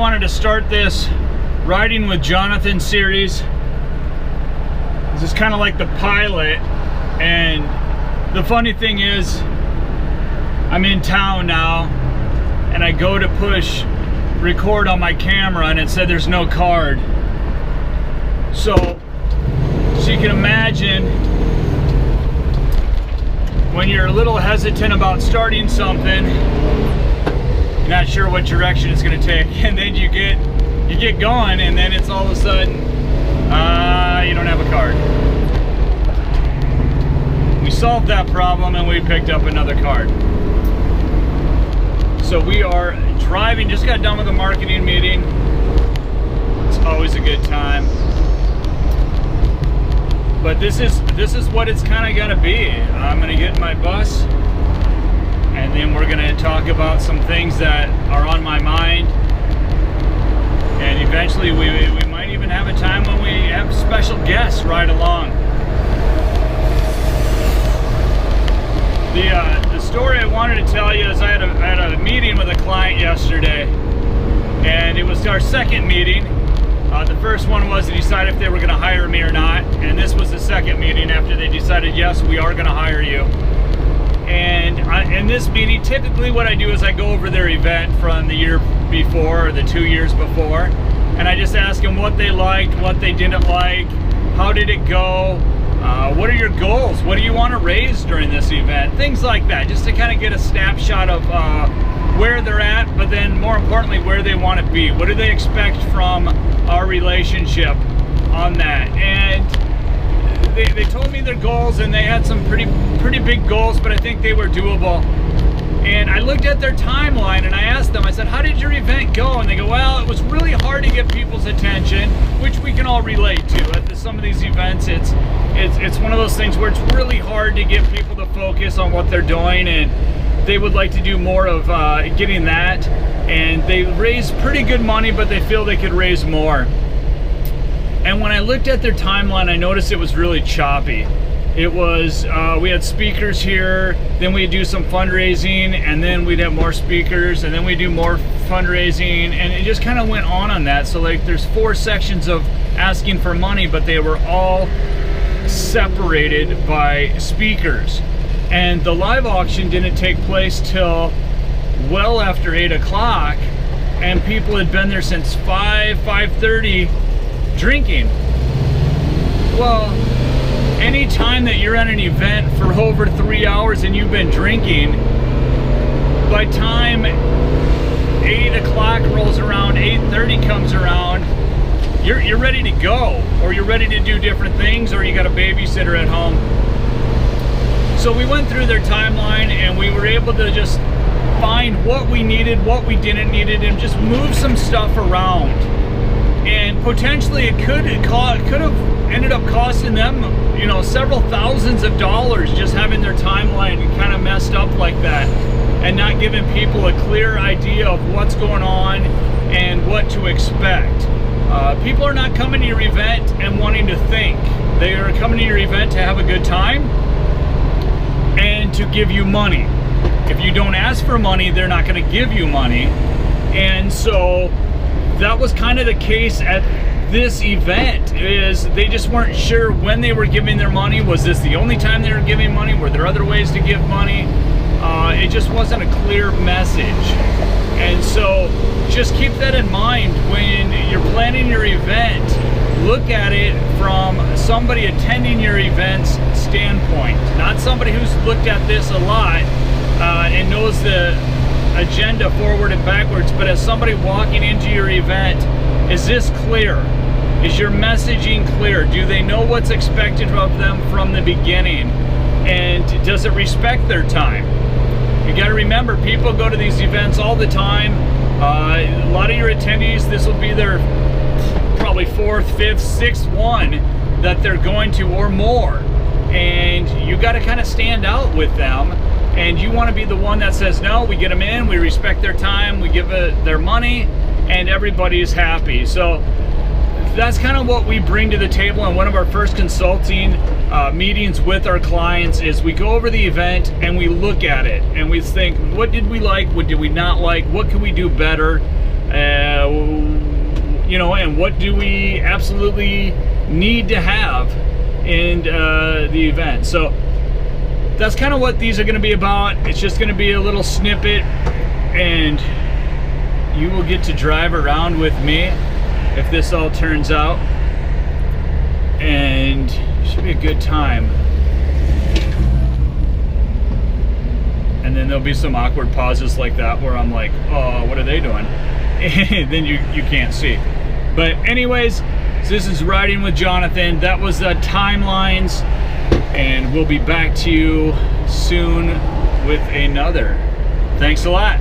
wanted to start this Riding with Jonathan series. This is kind of like the pilot, and the funny thing is I'm in town now and I go to push record on my camera and it said there's no card. So you can imagine when you're a little hesitant about starting something, you're not sure what direction it's going to take, and then you get going, and then it's all of a sudden you don't have a card. We solved that problem and we picked up another card. So we are driving, just got done with a marketing meeting. It's always a good time. But this is what it's kind of gonna be. I'm gonna get in my bus, and then we're gonna talk about some things that are on my mind. And eventually we might even have a time when we have special guests ride along. The story I wanted to tell you is I had a meeting with a client yesterday, and it was our second meeting. The first one was to decide if they were going to hire me or not, and this was the second meeting after they decided, yes, we are going to hire you. And in this meeting, typically what I do is I go over their event from the year before or the 2 years before, and I just ask them what they liked, what they didn't like, how did it go, what are your goals, what do you want to raise during this event, things like that, just to kind of get a snapshot of where they're at, but then more importantly where they want to be. What do they expect from our relationship on that? And they told me their goals, and they had some pretty big goals, but I think they were doable. And I looked at their timeline and I asked them, I said, how did your event go? And they go, well, it was really hard to get people's attention, which we can all relate to. At some of these events, it's one of those things where it's really hard to get people to focus on what they're doing, and they would like to do more of getting that. And they raised pretty good money, but they feel they could raise more. And when I looked at their timeline, I noticed it was really choppy. It was, we had speakers here, then we'd do some fundraising, and then we'd have more speakers, and then we'd do more fundraising, and it just kind of went on that. So like there's 4 sections of asking for money, but they were all separated by speakers. And the live auction didn't take place till well after 8 o'clock, and people had been there since 5:30 drinking. Well, any time that you're at an event for over 3 hours and you've been drinking, by time 8 o'clock rolls around, 8:30 comes around, you're ready to go, or you're ready to do different things, or you got a babysitter at home. So we went through their timeline, and we were able to just find what we needed, what we didn't need, and just move some stuff around. And potentially it could have ended up costing them, you know, several thousands of dollars, just having their timeline kind of messed up like that, and not giving people a clear idea of what's going on and what to expect. People are not coming to your event and wanting to think. They are coming to your event to have a good time and to give you money. If you don't ask for money, they're not going to give you money. And so that was kind of the case at this event, is they just weren't sure when they were giving their money. Was this the only time they were giving money? Were there other ways to give money? It just wasn't a clear message. And so just keep that in mind when you're planning your event. Look at it from somebody attending your event's standpoint, not somebody who's looked at this a lot and knows the agenda forward and backwards, but as somebody walking into your event, is this clear? Is your messaging clear? Do they know what's expected of them from the beginning? And does it respect their time? You got to remember, people go to these events all the time. A lot of your attendees, this will be their probably 4th, 5th, 6th one that they're going to, or more. And you got to kind of stand out with them. And you want to be the one that says, no, we get them in, we respect their time, we give their money, and everybody's happy. So that's kind of what we bring to the table. And one of our first consulting meetings with our clients is we go over the event and we look at it and we think, what did we like, what did we not like, what can we do better? You know, and what do we absolutely need to have in the event. So that's kind of what these are going to be about. It's just going to be a little snippet, and you will get to drive around with me if this all turns out, and it should be a good time. And then there'll be some awkward pauses like that where I'm like, oh, what are they doing? And then you can't see. But anyways, so this is Riding with Jonathan. That was the timelines, and we'll be back to you soon with another. Thanks a lot.